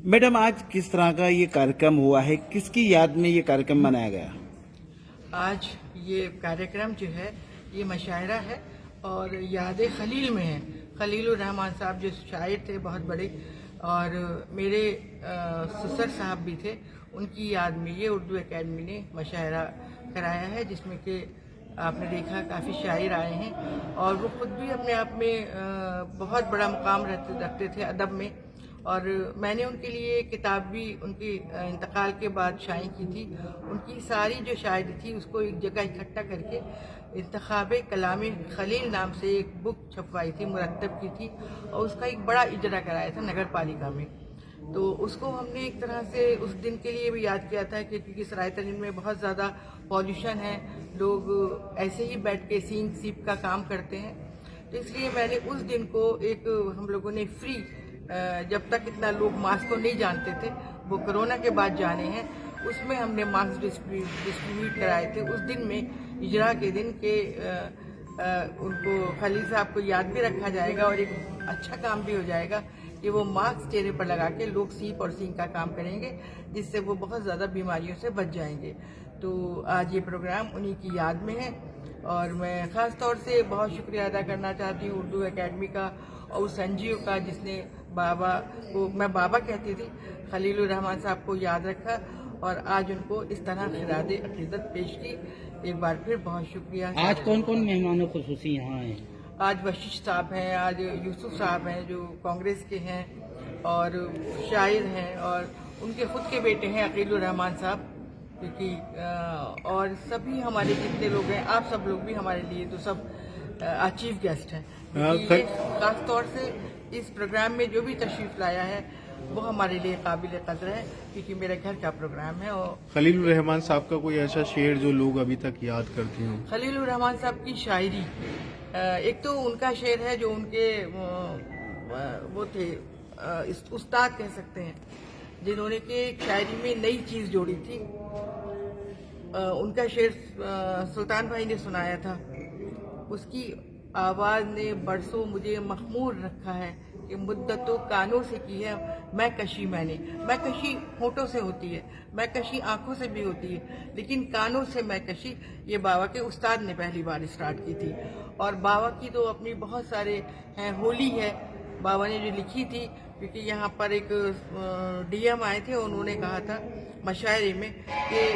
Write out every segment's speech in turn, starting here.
Madam, आज किस तरह का ये कार्यक्रम हुआ है, किसकी याद में ये कार्यक्रम मनाया गया? आज ये कार्यक्रम जो है ये मशायरा है और याद खलील में है। खलीलुर रहमान साहब जो शायर थे बहुत बड़े, और मेरे ससुर साहब भी थे, उनकी याद में ये उर्दू एकेडमी ने मशायरा कराया है, जिसमें कि आपने देखा काफ़ी शायर आए हैं और वो खुद भी अपने आप में बहुत बड़ा मुकाम रखते थे अदब में। और मैंने उनके लिए किताब भी उनके इंतकाल के बाद शाये की थी। उनकी सारी जो शायरी थी उसको एक जगह इकट्ठा करके इंतखाब कलाम खलील नाम से एक बुक छपवाई थी, मुरत्तब की थी, और उसका एक बड़ा इजरा कराया था नगर पालिका में। तो उसको हमने एक तरह से उस दिन के लिए भी याद किया था कि क्योंकि सराय तरीन में बहुत ज़्यादा पॉल्यूशन है, लोग ऐसे ही बैठ के सींग सीप का काम करते हैं, तो इसलिए मैंने उस दिन को एक हम लोगों ने फ्री, जब तक इतना लोग मास्क को नहीं जानते थे, वो कोरोना के बाद जाने हैं, उसमें हमने मास्क डिस्ट्रीब्यूट कराए थे उस दिन में, इजरा के दिन के उनको खलील साहब को याद भी रखा जाएगा और एक अच्छा काम भी हो जाएगा कि वो मास्क चेहरे पर लगा के लोग सीप और सींग का काम करेंगे, जिससे वो बहुत ज़्यादा बीमारियों से बच जाएंगे। तो आज ये प्रोग्राम उन्हीं की याद में है और मैं ख़ास तौर से बहुत शुक्रिया अदा करना चाहती हूँ उर्दू एकेडमी का और उस एनजीओ का जिसने बाबा को, मैं बाबा कहती थी, खलीलुर रहमान साहब को याद रखा और आज उनको इस तरह खिरादे अकीदत पेश की। एक बार फिर बहुत शुक्रिया। आज कौन कौन मेहमानों खुसूसी यहाँ हैं? आज वशिष्ठ साहब हैं, आज यूसुफ साहब हैं जो कांग्रेस के हैं और शायर हैं, और उनके खुद के बेटे हैं अकीलुर रहमान साहब, क्योंकि और सभी हमारे जितने लोग हैं, आप सब लोग भी हमारे लिए तो सब चीफ गेस्ट हैं। खास तौर से इस प्रोग्राम में जो भी तशरीफ लाया है वो हमारे लिए काबिल कदर है, क्योंकि मेरे घर का प्रोग्राम है। और खलीलुर रहमान साहब का कोई ऐसा शेर जो लोग अभी तक याद करते हों? खलीलुर रहमान साहब की शायरी, एक तो उनका शेर है जो उनके वो थे उस्ताद कह सकते हैं, जिन्होंने के शायरी में नई चीज़ जोड़ी थी। उनका शेर सुल्तान भाई ने सुनाया था, उसकी आवाज़ ने बरसों मुझे मखमूर रखा है कि मुद्दतों कानों से की है मैं कशी मैंने। मैं कशी होठों से होती है, मैं कशी आंखों से भी होती है, लेकिन कानों से मैं कशी ये बाबा के उस्ताद ने पहली बार स्टार्ट की थी। और बाबा की तो अपनी बहुत सारे हैं, होली है बाबा ने जो लिखी थी, क्योंकि यहाँ पर एक डीएम आए थे, उन्होंने कहा था मशायरे में कि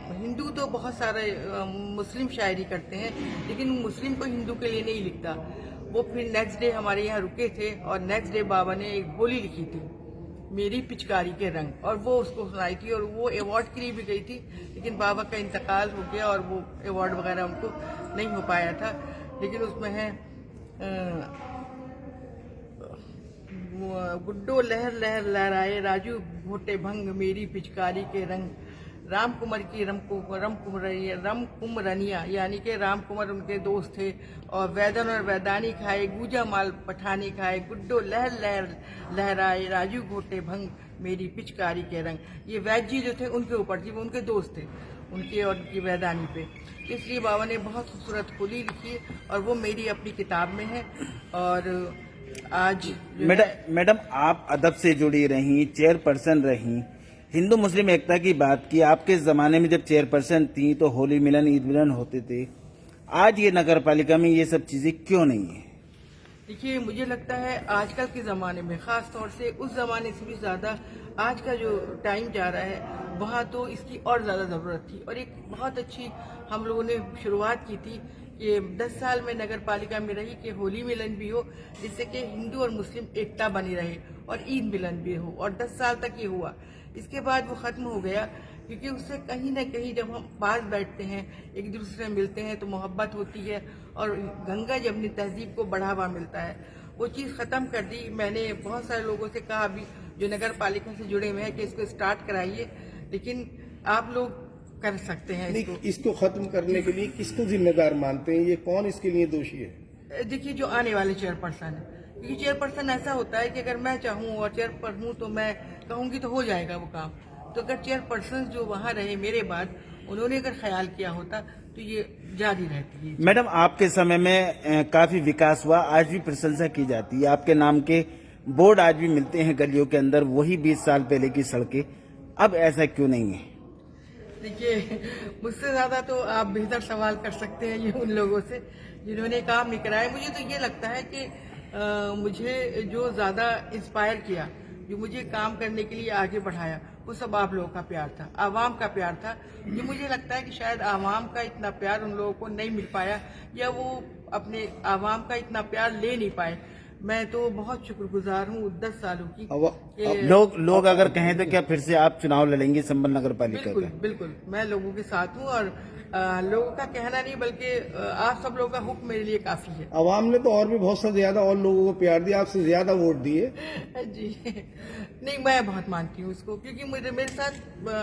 हिंदू तो बहुत सारे मुस्लिम शायरी करते हैं, लेकिन मुस्लिम को हिंदू के लिए नहीं लिखता। वो फिर नेक्स्ट डे हमारे यहाँ रुके थे और नेक्स्ट डे बाबा ने एक बोली लिखी थी, मेरी पिचकारी के रंग, और वो उसको सुनाई थी और वो अवार्ड के लिए भी गई थी, लेकिन बाबा का इंतकाल हो गया और वो अवार्ड वगैरह उनको नहीं हो पाया था। लेकिन उसमें है गुड्डो लहर लहर लहराए राजू घोटे भंग मेरी पिचकारी के रंग, राम कुमार की रम कुमरनिया, यानी कि राम कुमार उनके दोस्त थे, और वैदन और वैदानी खाए गूजा माल पठानी खाए, गुड्डो लहर लहर लहराए राजू घोटे भंग मेरी पिचकारी के रंग। ये वैद जी जो थे उनके ऊपर थी, वो उनके दोस्त थे, उनके और उनकी वैदानी पे। इसलिए बाबा ने बहुत खूबसूरत होली लिखी और वो मेरी अपनी किताब में है। और आज मैडम, आप अदब से जुड़ी रही, चेयरपर्सन रही, हिंदू मुस्लिम एकता की बात की। आपके जमाने में जब चेयरपर्सन थी तो होली मिलन, ईद मिलन होते थे, आज ये नगर पालिका में ये सब चीजें क्यों नहीं है? देखिए, मुझे लगता है आजकल के ज़माने में, ख़ास तौर से उस ज़माने से भी ज़्यादा आज का जो टाइम जा रहा है, वहाँ तो इसकी और ज़्यादा ज़रूरत थी। और एक बहुत अच्छी हम लोगों ने शुरुआत की थी कि 10 साल में नगर पालिका में रही कि होली मिलन भी हो, जिससे कि हिंदू और मुस्लिम एकता बनी रहे, और ईद मिलन भी हो, और 10 साल तक ये हुआ। इसके बाद वो ख़त्म हो गया, क्योंकि उससे कहीं ना कहीं जब हम पास बैठते हैं, एक दूसरे से मिलते हैं, तो मोहब्बत होती है और गंगा जमनी तहजीब को बढ़ावा मिलता है। वो चीज़ ख़त्म कर दी। मैंने बहुत सारे लोगों से कहा अभी जो नगर पालिका से जुड़े हुए हैं कि इसको स्टार्ट कराइए, लेकिन आप लोग कर सकते हैं इसको। इसको खत्म करने के लिए किसको जिम्मेदार मानते हैं? ये कौन इसके लिए दोषी है? देखिए, जो आने वाले चेयरपर्सन है, क्योंकि चेयरपर्सन ऐसा होता है कि अगर मैं चाहूँ और चेयरपर्सन हूँ तो मैं कहूँगी तो हो जाएगा वो काम। तो अगर चेयरपर्सन जो वहाँ रहे मेरे बाद, उन्होंने अगर ख्याल किया होता तो ये जारी रहती है। मैडम, आपके समय में काफी विकास हुआ, आज भी प्रशंसा की जाती है, आपके नाम के बोर्ड आज भी मिलते हैं गलियों के अंदर, वही 20 साल पहले की सड़कें। अब ऐसा क्यों नहीं है? देखिए, मुझसे ज्यादा तो आप बेहतर सवाल कर सकते हैं ये उन लोगों से जिन्होंने काम नहीं कराया। मुझे तो ये लगता है कि मुझे जो ज्यादा इंस्पायर किया, जो मुझे काम करने के लिए आगे बढ़ाया, वो सब आप लोगों का प्यार था, आवाम का प्यार था। ये मुझे लगता है कि शायद आवाम का इतना प्यार उन लोगों को नहीं मिल पाया, या वो अपने आवाम का इतना प्यार ले नहीं पाए। मैं तो बहुत शुक्रगुजार हूँ 10 सालों की। अब लोग अगर कहें तो क्या फिर से आप चुनाव लड़ेंगे संभल नगर पालिका बिल्कुल का? बिल्कुल, मैं लोगों के साथ हूँ, और लोगों का कहना नहीं बल्कि आप सब लोगों का हुक्म मेरे लिए काफी है। आवाम ने तो और भी बहुत सा ज्यादा और लोगों को प्यार दिया, आपसे ज्यादा वोट दिए। जी नहीं, मैं बहुत मानती हूँ उसको, क्योंकि मेरे साथ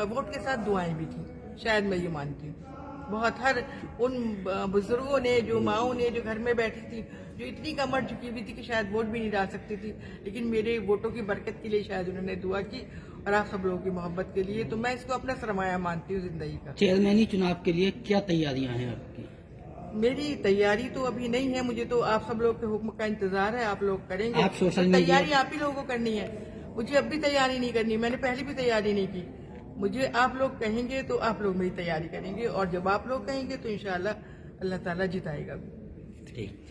वोट के साथ दुआएं भी थी, शायद मैं ये मानती हूँ। बहुत हर उन बुजुर्गों ने, जो माओं ने, जो घर में बैठी थी, जो इतनी कमर झुकी हुई थी कि शायद वोट भी नहीं डाल सकती थी, लेकिन मेरे वोटों की बरकत के लिए शायद उन्होंने दुआ की, और आप सब लोगों की मोहब्बत के लिए। तो मैं इसको अपना सरमाया मानती हूँ जिंदगी का। चेयरमैनी चुनाव के लिए क्या तैयारियां हैं आपकी? मेरी तैयारी तो अभी नहीं है, मुझे तो आप सब लोग के हुक्म का इंतजार है, आप लोग करेंगे। आप सोशल और मीडिया- तैयारी आप ही लोगों को करनी है, मुझे अब भी तैयारी नहीं करनी, मैंने पहले भी तैयारी नहीं की। मुझे आप लोग कहेंगे तो आप लोग मेरी तैयारी करेंगे, और जब आप लोग कहेंगे तो इंशाल्लाह अल्लाह ताला जिताएगा भी। ठीक।